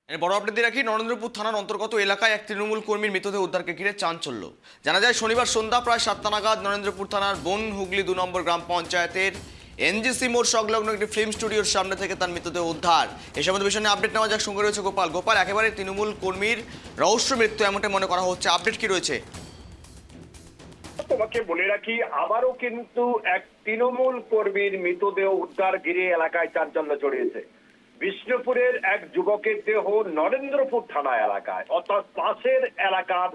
বড় আপডেট দিয়ে রাখি, নরেন্দ্রপুর থানার অন্তর্গত এলাকায় এক তৃণমূল কর্মীর মৃতদেহ উদ্ধারকে ঘিরে চাঞ্চল্য। জানা যায় শনিবার সন্ধ্যা প্রায় 7টা নাগাদ নরেন্দ্রপুর থানার বন হুগলি 2 নম্বর গ্রাম পঞ্চায়েতের এনজিসি মোড় সংলগ্ন একটি ফিল্ম স্টুডিওর সামনে থেকে তার মৃতদেহ উদ্ধার। এ সম্বন্ধে বিষয় নিয়ে আপডেট নেওয়া যাক, সঙ্গে রয়েছে গোপাল। গোপাল, একেবারে তৃণমূল কর্মীর রহস্য মৃত্যু এমনটাই মনে করা হচ্ছে, আপডেট কি রয়েছে? তোমাকে বলে রাখি, আবারও কিন্তু এক তৃণমূল কর্মীর মৃতদেহ উদ্ধার ঘিরে এলাকায় চাঞ্চল্য ছড়িয়েছে। বিষ্ণুপুরের এক যুবকের দেহ নরেন্দ্রপুর থানা এলাকায়, অর্থাৎ পাশের এলাকার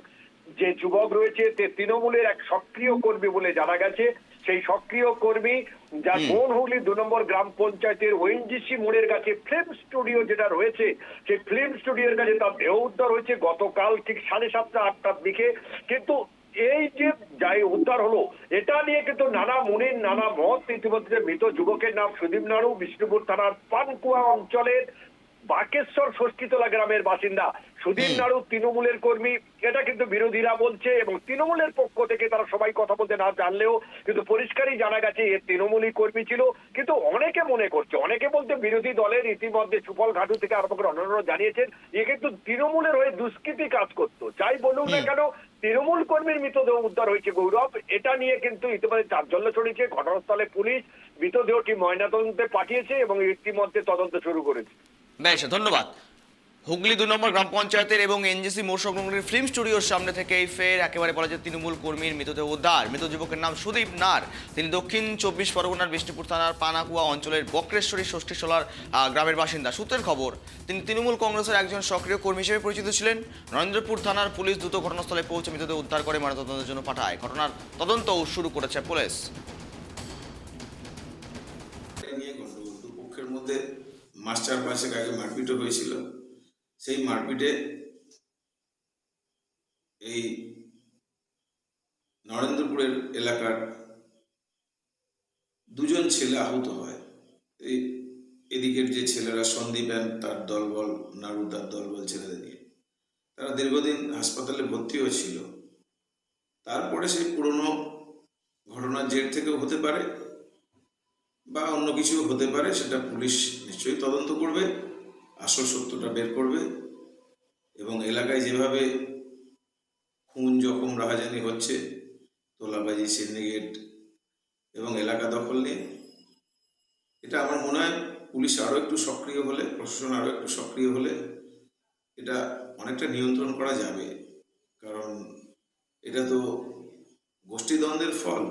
যে যুবক রয়েছে তে তৃণমূলের এক সক্রিয় কর্মী বলে জানা গেছে। সেই সক্রিয় কর্মী যার বন হুগলি 2 নম্বর গ্রাম পঞ্চায়েতের ওএনজিসি মোড়ের কাছে ফিল্ম স্টুডিও যেটা রয়েছে, সেই ফিল্ম স্টুডিওর কাছে তার দেহ উদ্ধার হয়েছে গতকাল ঠিক 7:30 8টার দিকে। কিন্তু এই যে যাই উদ্ধার হলো, এটা নিয়ে কিন্তু নানা মনের নানা মত। ইতিমধ্যে মৃত যুবকের নাম সুদীপ নাড়ু, বিষ্ণুপুর থানার পানকুয়া অঞ্চলের বাকেশ্বর ষষ্ঠীতলা গ্রামের বাসিন্দা। সুদীপ নাড়ু তৃণমূলের কর্মী, এটা কিন্তু বিরোধীরা বলছে, এবং তৃণমূলের পক্ষ থেকে তারা সবাই কথা বলতে না জানলেও কিন্তু পরিষ্কারই জানা গেছে এ তৃণমূলী কর্মী ছিল। কিন্তু অনেকে মনে করছে, অনেকে বলতে বিরোধী দলের ইতিমধ্যে সুফল ঘাটু থেকে আরম্ভ করে অন্যান্য জানিয়েছেন এ কিন্তু তৃণমূলের হয়ে দুষ্কৃতি কাজ করতো। যাই বলুন না কেন, তৃণমূল কর্মীর মৃতদেহ উদ্ধার হয়েছে গৌরব, এটা নিয়ে কিন্তু ইতিমধ্যে চাঞ্চল্য ছড়িয়েছে। ঘটনাস্থলে পুলিশ মৃতদেহটি ময়নাতদন্তে পাঠিয়েছে এবং ইতিমধ্যে তদন্ত শুরু করেছে। বেশ, ধন্যবাদ। হুগলি 2 নম্বর গ্রাম পঞ্চায়েতের এবং এনজিসি মোড় সংলগ্ন ফিল্ম স্টুডিওর সামনে থেকে এই ফের একেবারে বলা যায় তৃণমূল কর্মীর মৃতদেহ উদ্ধার। মৃত যুবকের নাম সুদীপ নার। তিনি দক্ষিণ 24 পরগনার বিষ্ণুপুর থানার পানাকুয়া অঞ্চলের বক্রেশ্বরী ষষ্ঠীশোলার গ্রামের বাসিন্দা। সূত্রের খবর, তিনি তৃণমূল কংগ্রেসের একজন সক্রিয় কর্মী হিসেবে পরিচিত ছিলেন। নরেন্দ্রপুর থানার পুলিশ দ্রুত ঘটনাস্থলে পৌঁছে মৃতদেহ উদ্ধার করে ময়নাতদন্তের জন্য পাঠায়। ঘটনার তদন্ত শুরু করেছে পুলিশ। দুপক্ষের মধ্যে মাস 4-5 আগে মারপিটও হয়েছিল। সেই মারপিটে এই নরেন্দ্রপুরের এলাকার 2জন ছেলে আহত হয়। এই এদিকের যে ছেলেরা সন্দীপেন তার দলবল, নাড়ু তার দলবল ছেলেদের নিয়ে তারা দীর্ঘদিন হাসপাতালে ভর্তিও ছিল। তারপরে সেই পুরনো ঘটনার জের থেকেও হতে পারে বা অন্য কিছু হতে পারে, সেটা পুলিশ নিশ্চয়ই তদন্ত করবে, আসল সত্যটা বের করবে। এবং এলাকায় যেভাবে খুন জখম রাহাজানি হচ্ছে, তোলাবাজি, সিন্ডিকেট এবং এলাকা দখল নিয়ে, এটা আমার মনে হয় পুলিশ আরও একটু সক্রিয় হলে, প্রশাসন আরও একটু সক্রিয় হলে এটা অনেকটা নিয়ন্ত্রণ করা যাবে। কারণ এটা তো গোষ্ঠীদ্বন্দ্বের ফল।